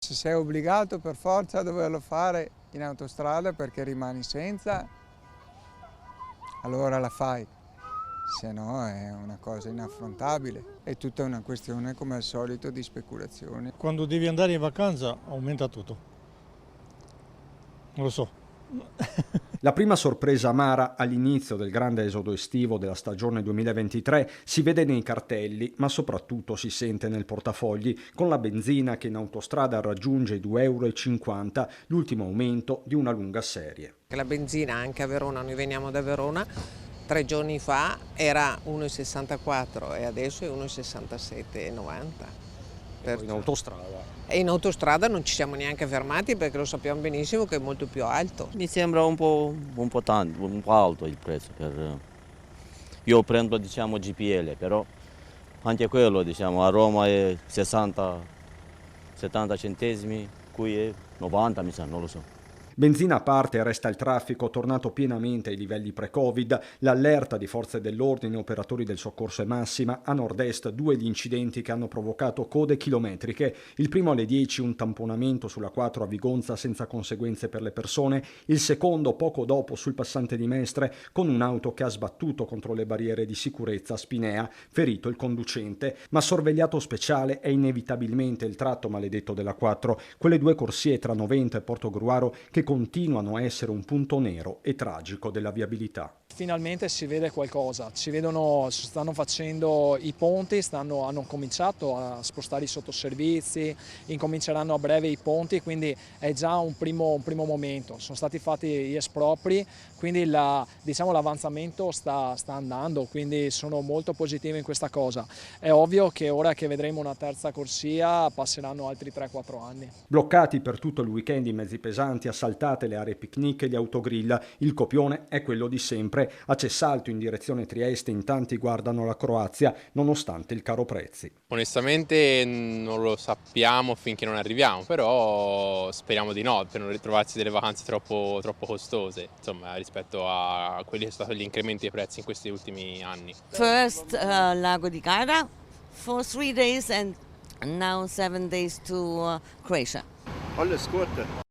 Se sei obbligato per forza a doverlo fare in autostrada perché rimani senza, allora la fai, se no è una cosa inaffrontabile. È tutta una questione, come al solito, di speculazioni. Quando devi andare in vacanza aumenta tutto. Non lo so. La prima sorpresa amara all'inizio del grande esodo estivo della stagione 2023 si vede nei cartelli, ma soprattutto si sente nel portafogli, con la benzina che in autostrada raggiunge i 2,50 €, l'ultimo aumento di una lunga serie. La benzina anche a Verona, noi veniamo da Verona, 3 giorni fa era 1,64 e adesso è 1,67,90. In autostrada? E in autostrada non ci siamo neanche fermati perché lo sappiamo benissimo che è molto più alto. Mi sembra un po' tanto, un po' alto il prezzo. Io prendo GPL, però anche quello a Roma è 60-70 centesimi, qui è 90 mi sa, non lo so. Benzina a parte resta il traffico tornato pienamente ai livelli pre-Covid, l'allerta di forze dell'ordine e operatori del soccorso è massima, a nord-est 2 gli incidenti che hanno provocato code chilometriche, il primo alle 10 un tamponamento sulla 4 a Vigonza senza conseguenze per le persone, il secondo poco dopo sul passante di Mestre con un'auto che ha sbattuto contro le barriere di sicurezza a Spinea, ferito il conducente, ma sorvegliato speciale è inevitabilmente il tratto maledetto della 4, quelle 2 corsie tra Novento e Portogruaro che continuano a essere un punto nero e tragico della viabilità. Finalmente si vede qualcosa, stanno facendo i ponti, hanno cominciato a spostare i sottoservizi, incominceranno a breve i ponti, quindi è già un primo momento. Sono stati fatti gli espropri, quindi l'avanzamento sta andando, quindi sono molto positivo in questa cosa. È ovvio che ora che vedremo una terza corsia passeranno altri 3-4 anni. Bloccati per tutto il weekend i mezzi pesanti, assaltate le aree picnic e gli autogrill, il copione è quello di sempre. A Cessalto in direzione Trieste in tanti guardano la Croazia nonostante il caro prezzi. Onestamente non lo sappiamo finché non arriviamo, però speriamo di no, per non ritrovarsi delle vacanze troppo costose, insomma, rispetto a quelli che sono stati gli incrementi dei prezzi in questi ultimi anni. First Lago di Garda for 3 days and now 7 days to Croatia. Alles Gute.